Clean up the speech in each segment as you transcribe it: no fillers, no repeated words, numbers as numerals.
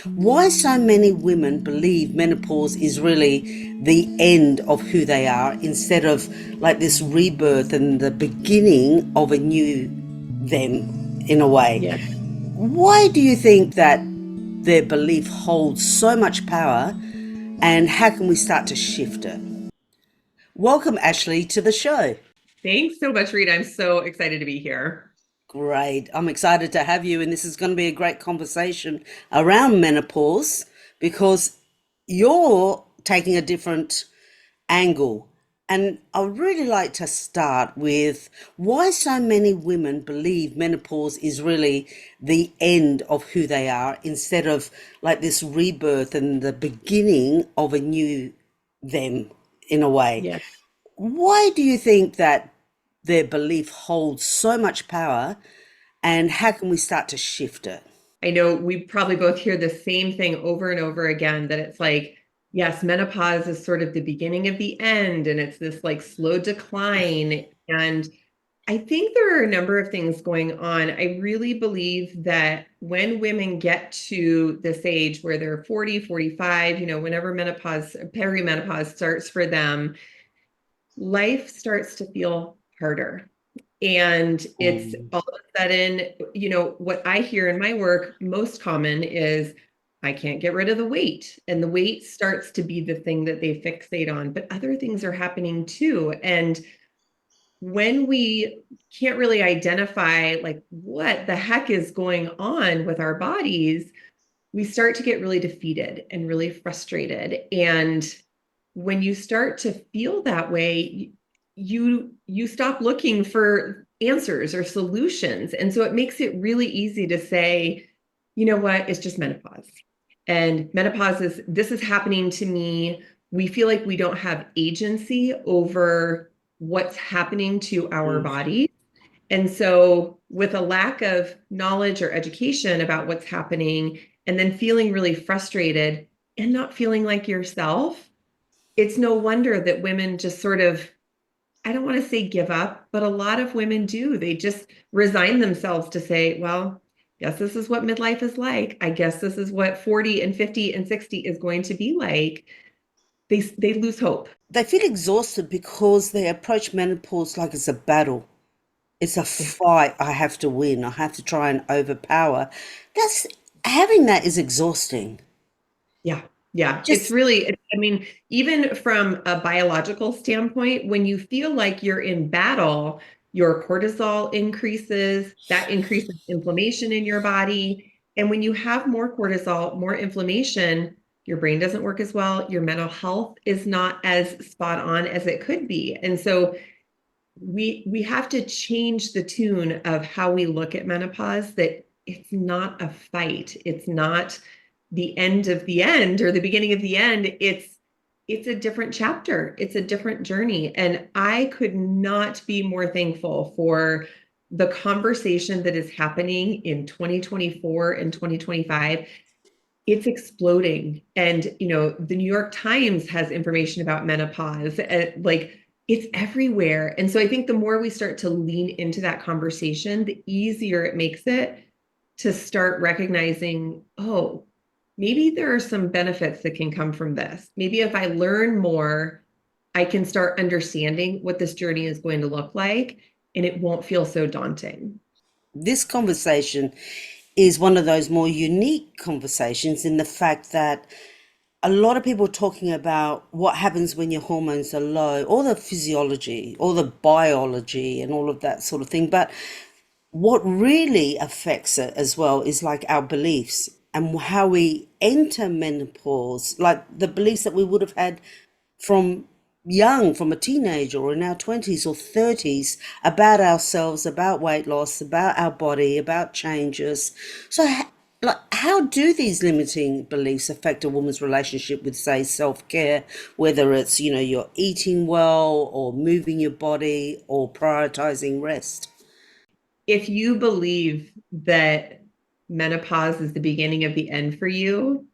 Why so many women believe menopause is really the end of who they are instead of like this rebirth and the beginning of a new them in a way. Yeah. Why do you think that their belief holds so much power, and how can we start to shift it? Welcome, Ashley, to the show. Thanks so much, Rita. I'm so excited to be here. Great. I'm excited to have you, and this is going to be a great conversation around menopause because you're taking a different angle. And I would really like to start with why so many women believe menopause is really the end of who they are instead of like this rebirth and the beginning of a new them in a way. Yeah. Why do you think that their belief holds so much power, and how can we start to shift it? I know we probably both hear the same thing over and over again that it's like, yes, menopause is sort of the beginning of the end, and it's this like slow decline. And I think there are a number of things going on. I really believe that when women get to this age where they're 40, 45, whenever perimenopause starts for them, life starts to feel harder. And it's Mm. all of a sudden, what I hear in my work most common is I can't get rid of the weight. And the weight starts to be the thing that they fixate on, but other things are happening too. And when we can't really identify like what the heck is going on with our bodies, we start to get really defeated and really frustrated. And when you start to feel that way, you stop looking for answers or solutions. And so it makes it really easy to say, you know what, it's just menopause. And menopause is this is happening to me. We feel like we don't have agency over what's happening to our Mm. bodies. And so, with a lack of knowledge or education about what's happening, and then feeling really frustrated and not feeling like yourself, it's no wonder that women just sort of, I don't want to say give up, but a lot of women do. They just resign themselves to say, well, guess this is what midlife is like. I guess this is what 40 and 50 and 60 is going to be like. They lose hope. They feel exhausted because they approach menopause like it's a battle. It's a fight. I have to win. I have to try and overpower. That's having that is exhausting. Yeah. Yeah. It's Just really, I mean, even from a biological standpoint, when you feel like you're in battle, your cortisol increases, that increases inflammation in your body. And when you have more cortisol, more inflammation, your brain doesn't work as well. Your mental health is not as spot on as it could be. And so we have to change the tune of how we look at menopause, that it's not a fight. It's not the end of the end or the beginning of the end. It's a different chapter. It's a different journey. And I could not be more thankful for the conversation that is happening in 2024 and 2025. It's exploding. And, the New York Times has information about menopause. Like it's everywhere. And so I think the more we start to lean into that conversation, the easier it makes it to start recognizing, oh, maybe there are some benefits that can come from this. Maybe if I learn more, I can start understanding what this journey is going to look like, and it won't feel so daunting. this conversation is one of those more unique conversations in the fact that a lot of people are talking about what happens when your hormones are low, all the physiology, all the biology, and all of that sort of thing. But what really affects it as well is like our beliefs and how we enter menopause, like the beliefs that we would have had from young, from a teenager or in our 20s or 30s, about ourselves, about weight loss, about our body, about changes. So, like, how do these limiting beliefs affect a woman's relationship with, say, self care, whether it's, you're eating well or moving your body or prioritizing rest? If you believe that menopause is the beginning of the end for you,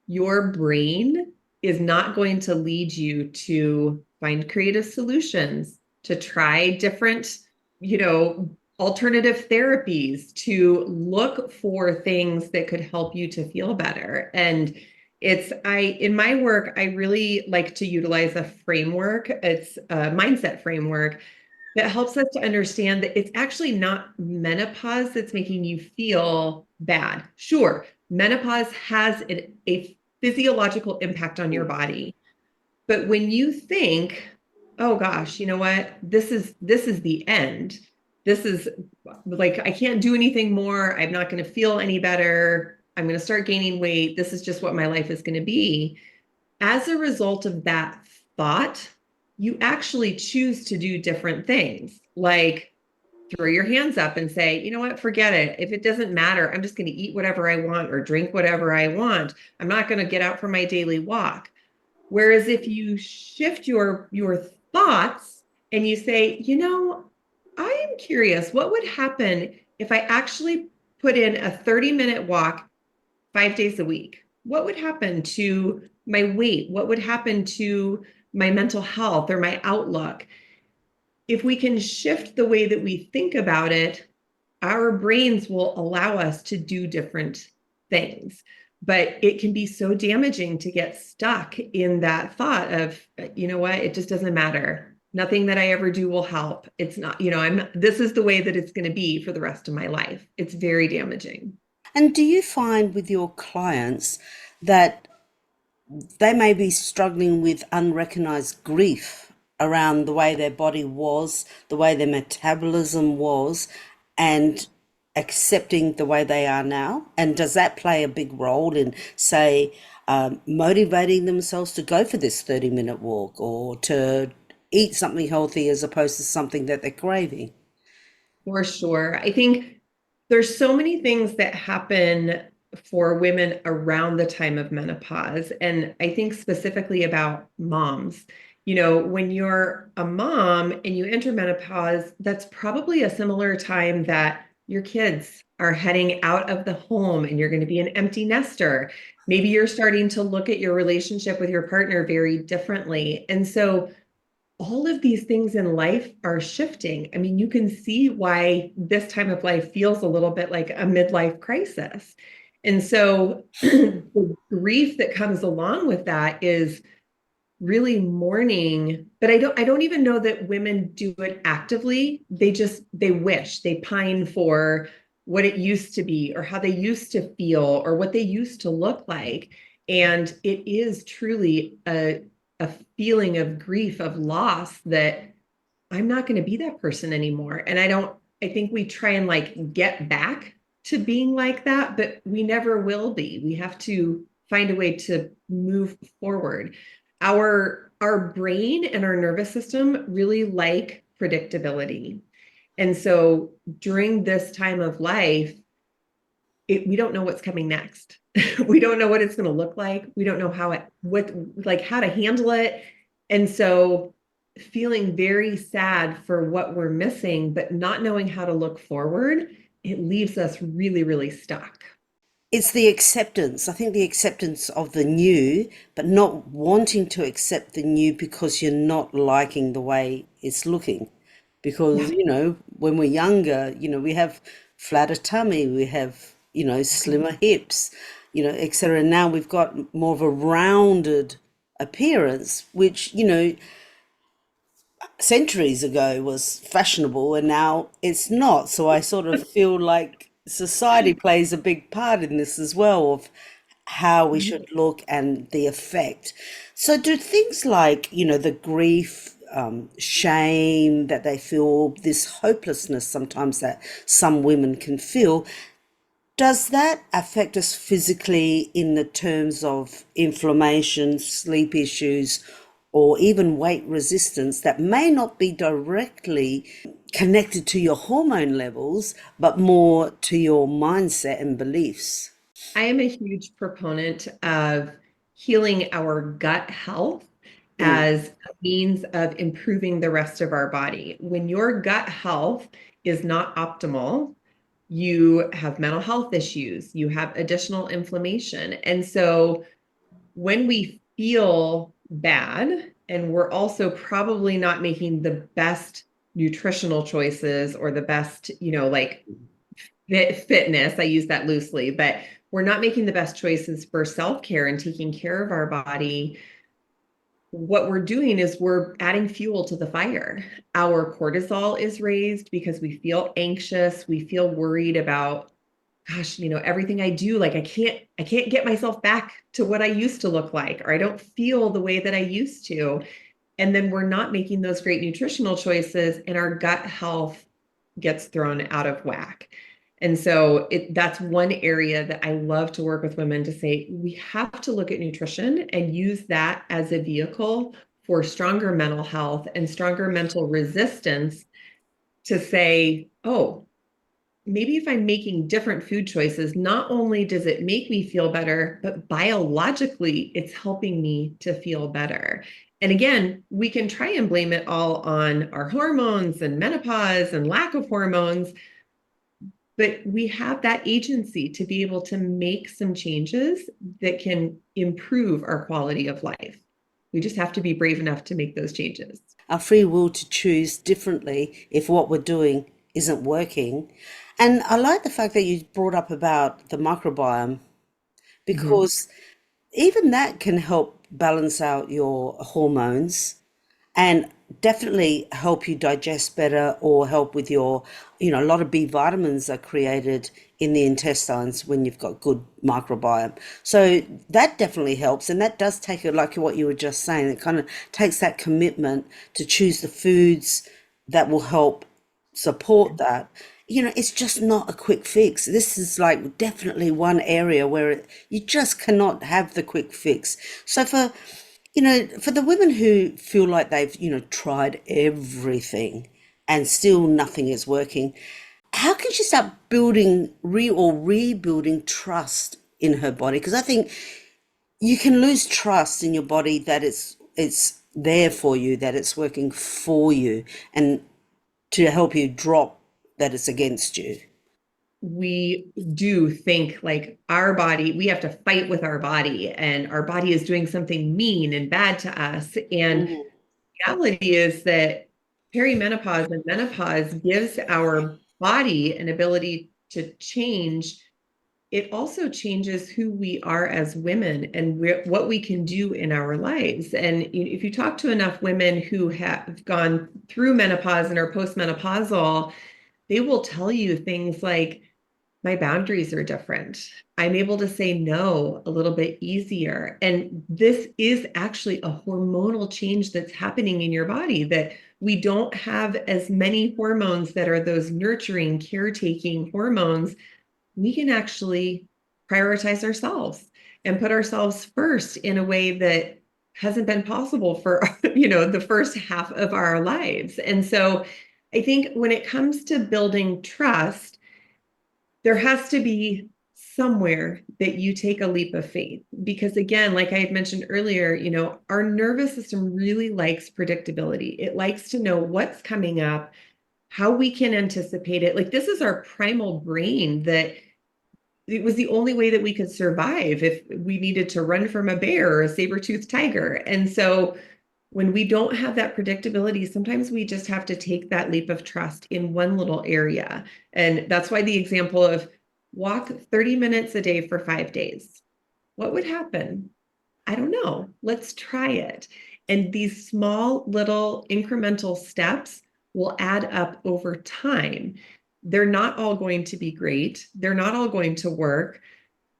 your brain is not going to lead you to find creative solutions, to try different, you know, alternative therapies to look for things that could help you to feel better. And in my work, I really like to utilize a framework. It's a mindset framework that helps us to understand that it's actually not menopause that's making you feel bad. Sure, menopause has a physiological impact on your body. But when you think, oh gosh, you know what? This is the end. This is like I can't do anything more. I'm not going to feel any better. I'm going to start gaining weight. This is just what my life is going to be. As a result of that thought, you actually choose to do different things, like throw your hands up and say, you know what, forget it. If it doesn't matter, I'm just going to eat whatever I want or drink whatever I want. I'm not going to get out for my daily walk. Whereas if you shift your thoughts and you say, you know, I am curious, what would happen if I actually put in a 30-minute walk 5 days a week? What would happen to my weight? What would happen to my mental health or my outlook? If we can shift the way that we think about it, our brains will allow us to do different things. But it can be so damaging to get stuck in that thought of, you know what, it just doesn't matter. Nothing that I ever do will help. It's not, this is the way that it's going to be for the rest of my life. It's very damaging. And do you find with your clients that they may be struggling with unrecognized grief around the way their body was, the way their metabolism was, and accepting the way they are now? And does that play a big role in, say, motivating themselves to go for this 30-minute walk or to eat something healthy as opposed to something that they're craving? For sure. I think there's so many things that happen for women around the time of menopause. And I think specifically about moms. When you're a mom and you enter menopause, that's probably a similar time that your kids are heading out of the home and you're going to be an empty nester. Maybe you're starting to look at your relationship with your partner very differently. And so all of these things in life are shifting. I mean, you can see why this time of life feels a little bit like a midlife crisis. And so the grief that comes along with that is really mourning, but I don't even know that women do it actively. They wish, they pine for what it used to be or how they used to feel or what they used to look like. And it is truly a feeling of grief, of loss that I'm not going to be that person anymore. And I think we try and like get back to being like that, but we never will be. We have to find a way to move forward. Our brain and our nervous system really like predictability. And so during this time of life, we don't know what's coming next. We don't know what it's going to look like. We don't know how to handle it. And so feeling very sad for what we're missing, but not knowing how to look forward, it leaves us really, really stuck. It's the acceptance. I think the acceptance of the new, but not wanting to accept the new because you're not liking the way it's looking. Because, Yeah. when we're younger, we have flatter tummy, we have, slimmer hips, etc. Now we've got more of a rounded appearance, which, centuries ago was fashionable and now it's not. So I sort of feel like society plays a big part in this as well of how we should look and the effect. So do things like, the grief, shame that they feel, this hopelessness sometimes that some women can feel, does that affect us physically in the terms of inflammation, sleep issues, or even weight resistance that may not be directly connected to your hormone levels, but more to your mindset and beliefs? I am a huge proponent of healing our gut health Mm. as a means of improving the rest of our body. When your gut health is not optimal, you have mental health issues, you have additional inflammation. And so when we feel bad and we're also probably not making the best nutritional choices or the best, like fitness. I use that loosely, but we're not making the best choices for self-care and taking care of our body. What we're doing is we're adding fuel to the fire. Our cortisol is raised because we feel anxious, we feel worried about, gosh, everything I do, like I can't get myself back to what I used to look like, or I don't feel the way that I used to. And then we're not making those great nutritional choices, and our gut health gets thrown out of whack. And so that's one area that I love to work with women to say, we have to look at nutrition and use that as a vehicle for stronger mental health and stronger mental resistance to say, oh, maybe if I'm making different food choices, not only does it make me feel better, but biologically, it's helping me to feel better. And again, we can try and blame it all on our hormones and menopause and lack of hormones, but we have that agency to be able to make some changes that can improve our quality of life. We just have to be brave enough to make those changes. Our free will to choose differently if what we're doing isn't working. And I like the fact that you brought up about the microbiome Mhm. because even that can help balance out your hormones and definitely help you digest better or help with your, a lot of B vitamins are created in the intestines when you've got good microbiome. So that definitely helps. And that does take it, like what you were just saying, it kind of takes that commitment to choose the foods that will help support that. It's just not a quick fix. This is like definitely one area where you just cannot have the quick fix. So for the women who feel like they've, tried everything and still nothing is working, how can she start building or rebuilding trust in her body? Because I think you can lose trust in your body that it's there for you, that it's working for you, and to help you drop that it's against you. We do think like our body, we have to fight with our body, and our body is doing something mean and bad to us. And Mm. reality is that perimenopause and menopause gives our body an ability to change. It also changes who we are as women and what we can do in our lives. And if you talk to enough women who have gone through menopause and are postmenopausal, they will tell you things like, my boundaries are different. I'm able to say no a little bit easier. And this is actually a hormonal change that's happening in your body, that we don't have as many hormones that are those nurturing, caretaking hormones. We can actually prioritize ourselves and put ourselves first in a way that hasn't been possible for the first half of our lives. And so I think when it comes to building trust, there has to be somewhere that you take a leap of faith, because again, like I had mentioned earlier, our nervous system really likes predictability. It likes to know what's coming up, how we can anticipate it. Like, this is our primal brain, that it was the only way that we could survive if we needed to run from a bear or a saber-toothed tiger. And so when we don't have that predictability, sometimes we just have to take that leap of trust in one little area. And that's why the example of walk 30 minutes a day for 5 days. What would happen? I don't know. Let's try it. And these small little incremental steps will add up over time. They're not all going to be great. They're not all going to work.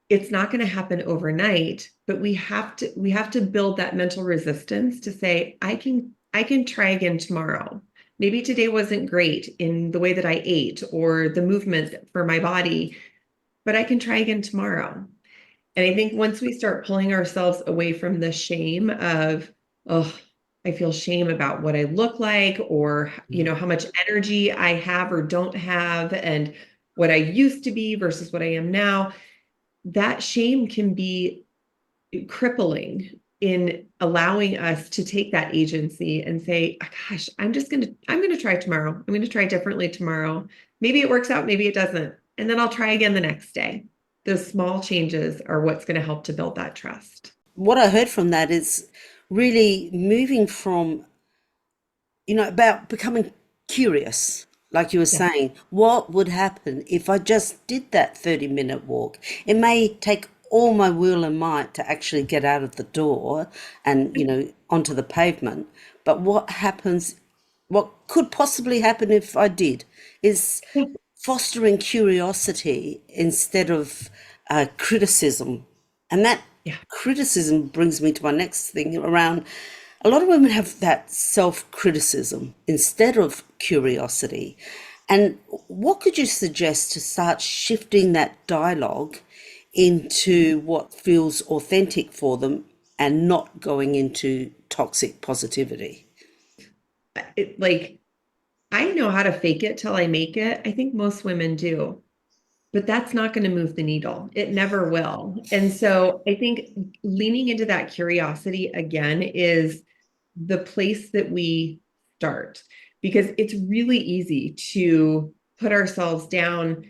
It's not going to happen overnight, but we have to build that mental resistance to say, I can try again tomorrow. Maybe today wasn't great in the way that I ate or the movement for my body, but I can try again tomorrow. And I think once we start pulling ourselves away from the shame of, oh, I feel shame about what I look like, or, how much energy I have or don't have, and what I used to be versus what I am now, that shame can be crippling in allowing us to take that agency and say, gosh, I'm going to try tomorrow. I'm going to try differently tomorrow. Maybe it works out, maybe it doesn't. And then I'll try again the next day. Those small changes are what's going to help to build that trust. What I heard from that is really moving from, about becoming curious. Like you were Yeah. saying, what would happen if I just did that 30-minute walk? It may take all my will and might to actually get out of the door and, onto the pavement. But what could possibly happen if I did is fostering curiosity instead of criticism. And that Yeah. criticism brings me to my next thing around a lot of women have that self criticism instead of curiosity. And what could you suggest to start shifting that dialogue into what feels authentic for them and not going into toxic positivity? Like, I know how to fake it till I make it. I think most women do, but that's not going to move the needle. It never will. And so I think leaning into that curiosity again is the place that we start, because it's really easy to put ourselves down.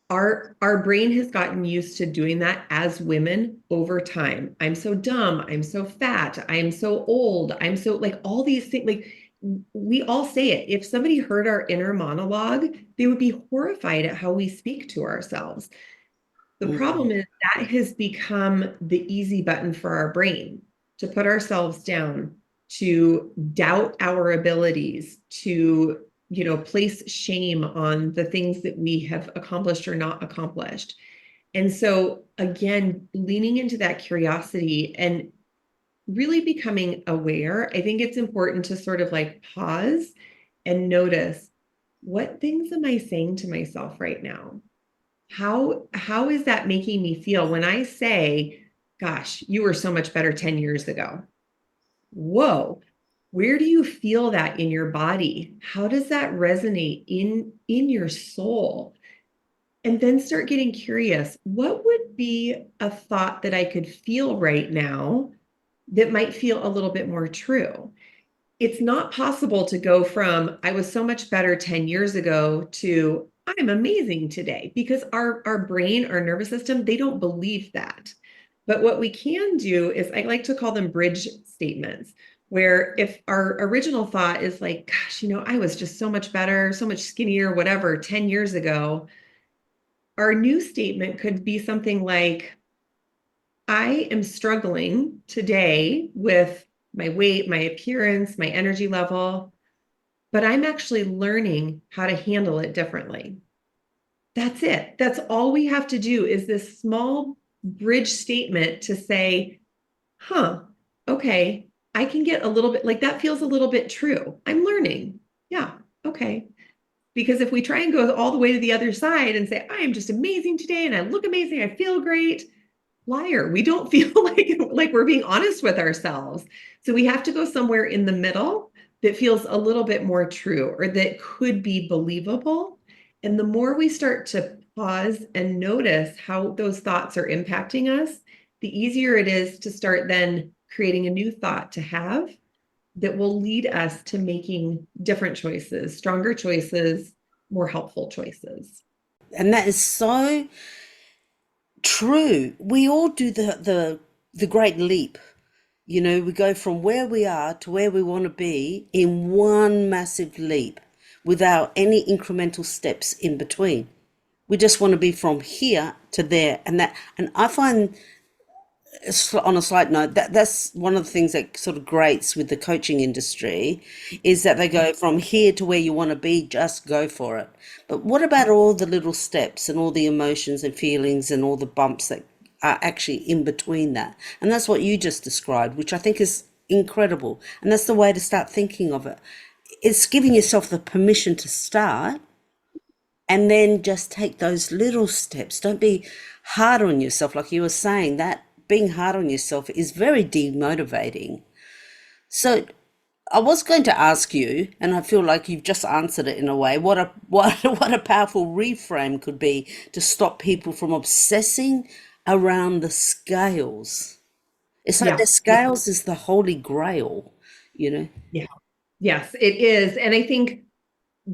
Our brain has gotten used to doing that as women over time. I'm so dumb, I'm so fat, I'm so old, I'm so, like, all these things. Like, we all say it. If somebody heard our inner monologue, they would be horrified at how we speak to ourselves. The Mm, problem is that has become the easy button for our brain, to put ourselves down, to doubt our abilities, to, place shame on the things that we have accomplished or not accomplished. And so, again, leaning into that curiosity and really becoming aware, I think it's important to sort of like pause and notice, what things am I saying to myself right now? How is that making me feel when I say, gosh, you were so much better 10 years ago? Whoa. Where do you feel that in your body? How does that resonate in your soul? And then start getting curious. What would be a thought that I could feel right now that might feel a little bit more true? It's not possible to go from I was so much better 10 years ago to I'm amazing today, because our brain, our nervous system, they don't believe that. But what we can do is, I like to call them bridge statements, where if our original thought is like, gosh, I was just so much better, so much skinnier, whatever, 10 years ago, our new statement could be something like, I am struggling today with my weight, my appearance, my energy level, but I'm actually learning how to handle it differently. That's it. That's all we have to do, is this small bridge statement to say, huh, okay, I can get a little bit, like, that feels a little bit true. I'm learning. Yeah, okay. Because if we try and go all the way to the other side and say, I am just amazing today and I look amazing, I feel great, liar. We don't feel like we're being honest with ourselves. So we have to go somewhere in the middle that feels a little bit more true, or that could be believable. And the more we start to pause and notice how those thoughts are impacting us, the easier it is to start then creating a new thought to have that will lead us to making different choices, stronger choices, more helpful choices. and that is so true. We all do the great leap. We go from where we are to where we want to be in one massive leap without any incremental steps in between. We just want to be from here to there, and I find, on a slight note, that's one of the things that sort of grates with the coaching industry, is that they go from here to where you want to be, just go for it. But what about all the little steps and all the emotions and feelings and all the bumps that are actually in between that? And that's what you just described, which I think is incredible. And that's the way to start thinking of it. It's giving yourself the permission to start, and then just take those little steps. Don't be hard on yourself. Like you were saying, that being hard on yourself is very demotivating. So I was going to ask you, and I feel like you've just answered it in a way, what a powerful reframe could be to stop people from obsessing around the scales. It's like the Yeah. Yeah. scales is the holy grail, you know? Yeah. Yes, it is. And I think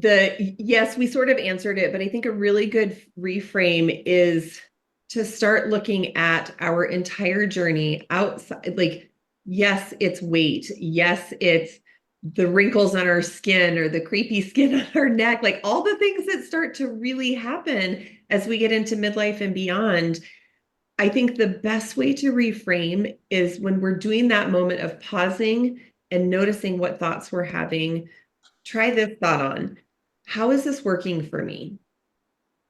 yes, we sort of answered it, but I think a really good reframe is to start looking at our entire journey outside. Like, yes, it's weight. Yes, it's the wrinkles on our skin or the creepy skin on our neck, like all the things that start to really happen as we get into midlife and beyond. I think the best way to reframe is when we're doing that moment of pausing and noticing what thoughts we're having. Try this thought on. How is this working for me?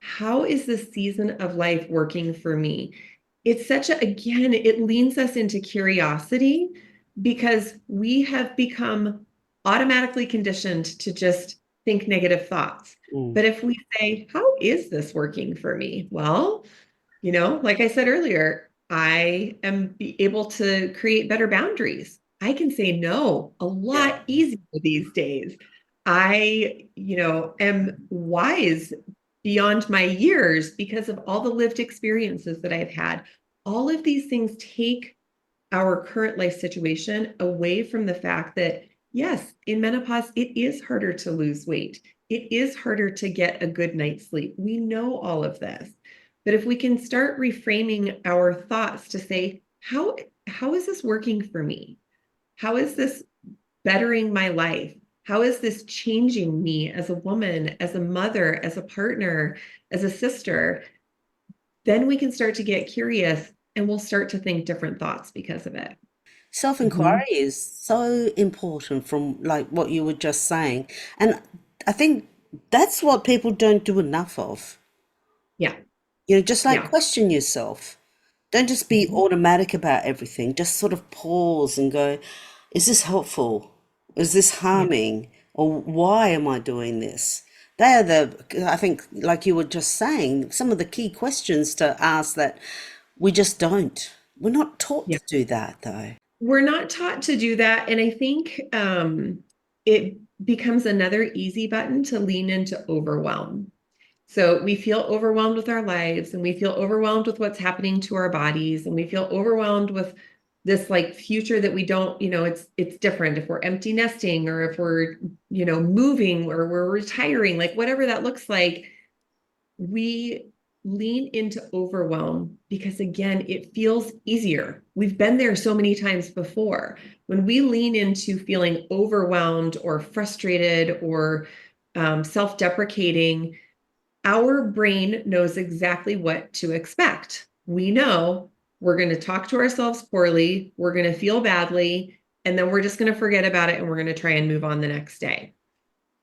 How is this season of life working for me? It's such a, again, it leans us into curiosity because we have become automatically conditioned to just think negative thoughts. Mm. But if we say, how is this working for me? Well, like I said earlier, I am able to create better boundaries. I can say no a Yeah. lot easier these days. I, am wise beyond my years because of all the lived experiences that I've had. All of these things take our current life situation away from the fact that, yes, in menopause, it is harder to lose weight. It is harder to get a good night's sleep. We know all of this. But if we can start reframing our thoughts to say, how is this working for me? How is this bettering my life? How is this changing me as a woman, as a mother, as a partner, as a sister? Then we can start to get curious and we'll start to think different thoughts because of it. Self-inquiry Mhm. is so important from like what you were just saying. And I think that's what people don't do enough of. Yeah. Just like Yeah. question yourself. Don't just be Mhm. automatic about everything. Just sort of pause and go, is this helpful? Is this Yeah. harming? Or why am I doing this? They are I think, like you were just saying, some of the key questions to ask that we just don't. We're not taught Yeah. to do that, though. We're not taught to do that. And I think it becomes another easy button to lean into overwhelm. So we feel overwhelmed with our lives and we feel overwhelmed with what's happening to our bodies and we feel overwhelmed with this like future that we don't, it's different if we're empty nesting or if we're, moving or we're retiring, like whatever that looks like, we lean into overwhelm because again, it feels easier. We've been there so many times before. When we lean into feeling overwhelmed or frustrated or self-deprecating, our brain knows exactly what to expect. We know we're going to talk to ourselves poorly, we're going to feel badly, and then we're just going to forget about it and we're going to try and move on the next day.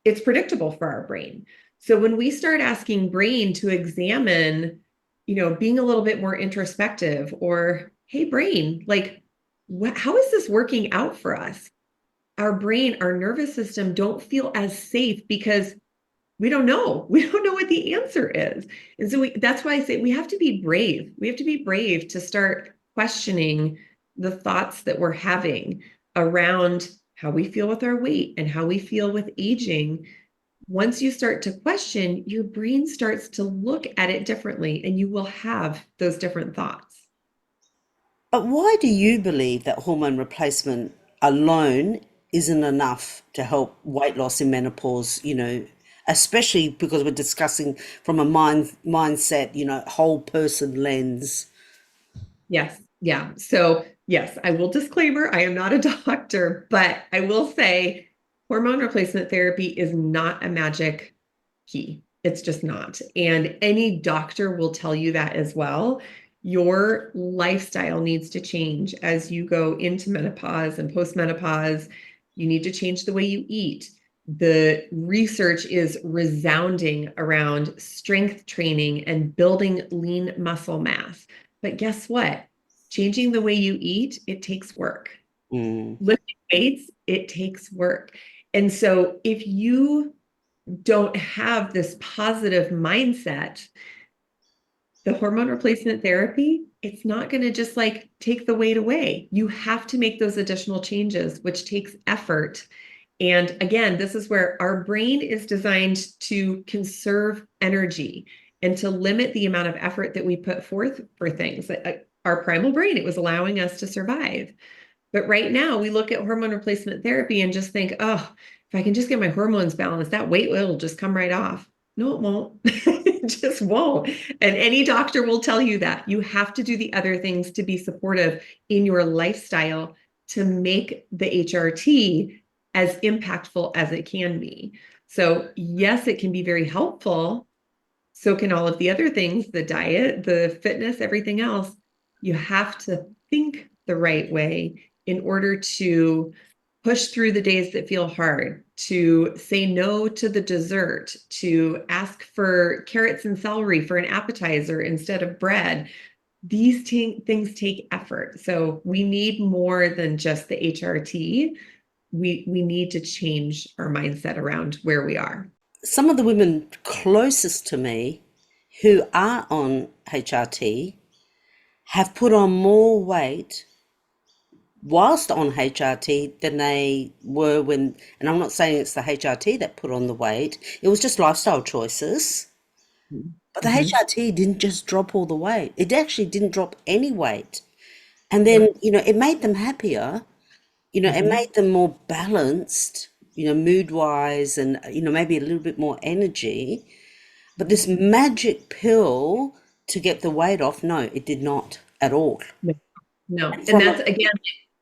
It's predictable for our brain. So when we start asking brain to examine, being a little bit more introspective or, hey, brain, like, how is this working out for us? Our brain, our nervous system don't feel as safe because we don't know. We don't know what the answer is. And so that's why I say we have to be brave. We have to be brave to start questioning the thoughts that we're having around how we feel with our weight and how we feel with aging. Once you start to question, your brain starts to look at it differently and you will have those different thoughts. But why do you believe that hormone replacement alone isn't enough to help weight loss in menopause, especially because we're discussing from a mindset, whole person lens? Yes. Yeah. So, yes, I will disclaimer I am not a doctor, but I will say hormone replacement therapy is not a magic key. It's just not. And any doctor will tell you that as well. Your lifestyle needs to change as you go into menopause and postmenopause. You need to change the way you eat. The research is resounding around strength training and building lean muscle mass. But guess what? Changing the way you eat, it takes work. Mm. Lifting weights, it takes work. And so if you don't have this positive mindset, the hormone replacement therapy, it's not going to just like take the weight away. You have to make those additional changes, which takes effort. And again, this is where our brain is designed to conserve energy and to limit the amount of effort that we put forth for things. Our primal brain, it was allowing us to survive. But right now, we look at hormone replacement therapy and just think, oh, if I can just get my hormones balanced, that weight will just come right off. No, it won't. It just won't. And any doctor will tell you that. You have to do the other things to be supportive in your lifestyle to make the HRT as impactful as it can be. So, yes, it can be very helpful. So can all of the other things, the diet, the fitness, everything else. You have to think the right way in order to push through the days that feel hard, to say no to the dessert, to ask for carrots and celery for an appetizer instead of bread. These things take effort. So we need more than just the HRT. We need to change our mindset around where we are. Some of the women closest to me who are on HRT have put on more weight whilst on HRT than they were when, and I'm not saying it's the HRT that put on the weight, it was just lifestyle choices. But the Mm-hmm. HRT didn't just drop all the weight, it actually didn't drop any weight. And then, Yep. it made them happier, it Mm-hmm. made them more balanced, mood wise, and, maybe a little bit more energy. But this magic pill to get the weight off, no, it did not at all. No, no. And And from a that's again,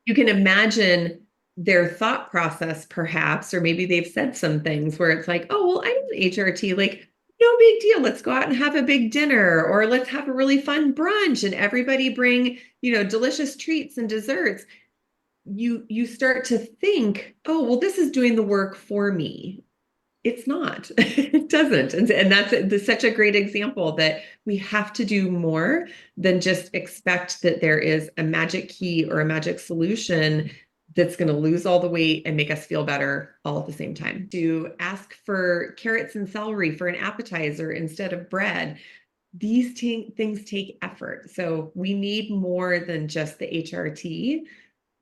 you can imagine their thought process, perhaps, or maybe they've said some things where it's like, oh, well, I'm HRT, like, no big deal. Let's go out and have a big dinner, or let's have a really fun brunch and everybody bring, delicious treats and desserts. You start to think, oh, well, this is doing the work for me. It's not. It doesn't. And that's such a great example that we have to do more than just expect that there is a magic key or a magic solution that's going to lose all the weight and make us feel better all at the same time. To ask for carrots and celery for an appetizer instead of bread. These things take effort. So we need more than just the HRT.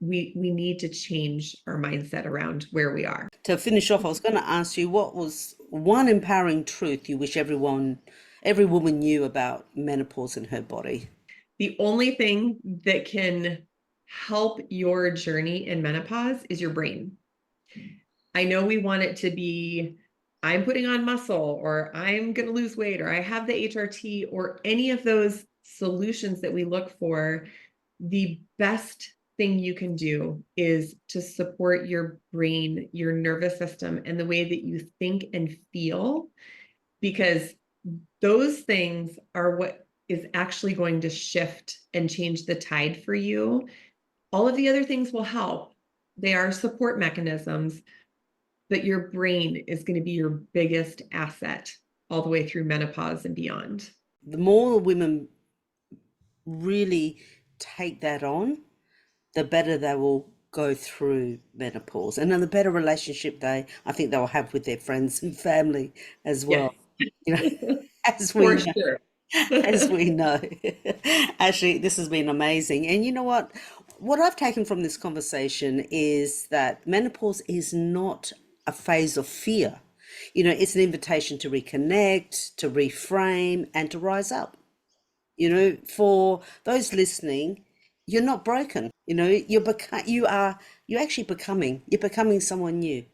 We need to change our mindset around where we are. To finish off, I was going to ask you what was one empowering truth you wish every woman knew about menopause in her body? The only thing that can help your journey in menopause is your brain. I know we want it to be, I'm putting on muscle, or I'm going to lose weight, or I have the HRT, or any of those solutions that we look for. The best thing you can do is to support your brain, your nervous system, and the way that you think and feel, because those things are what is actually going to shift and change the tide for you. All of the other things will help. They are support mechanisms, but your brain is going to be your biggest asset all the way through menopause and beyond. The more women really take that on, the better they will go through menopause, and then the better relationship I think they'll have with their friends and family as Yes, well. You know, as we for know, sure. as we know. Ashley, this has been amazing. And you know what? What I've taken from this conversation is that menopause is not a phase of fear. It's an invitation to reconnect, to reframe, and to rise up. For those listening, you're not broken. You're becoming someone new.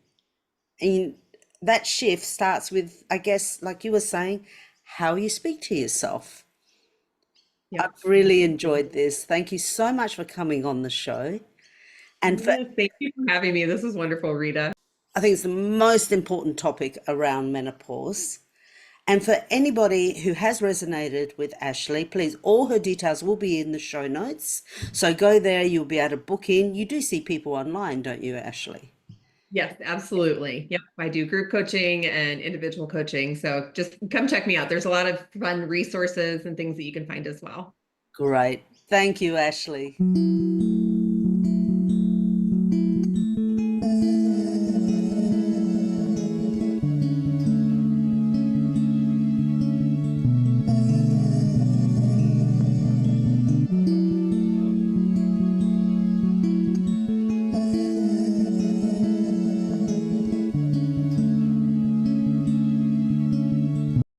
And that shift starts with, I guess, like you were saying, how you speak to yourself. I've Yep, really absolutely. enjoyed this. Thank you so much for coming on the show. And for, Yes, thank you for having me. This is wonderful, Rita. I think it's the most important topic around menopause. And for anybody who has resonated with Ashley, please, all her details will be in the show notes. So go there, you'll be able to book in. You do see people online, don't you, Ashley? Yes, absolutely. Yep, I do group coaching and individual coaching. So just come check me out. There's a lot of fun resources and things that you can find as well. Great. Thank you, Ashley.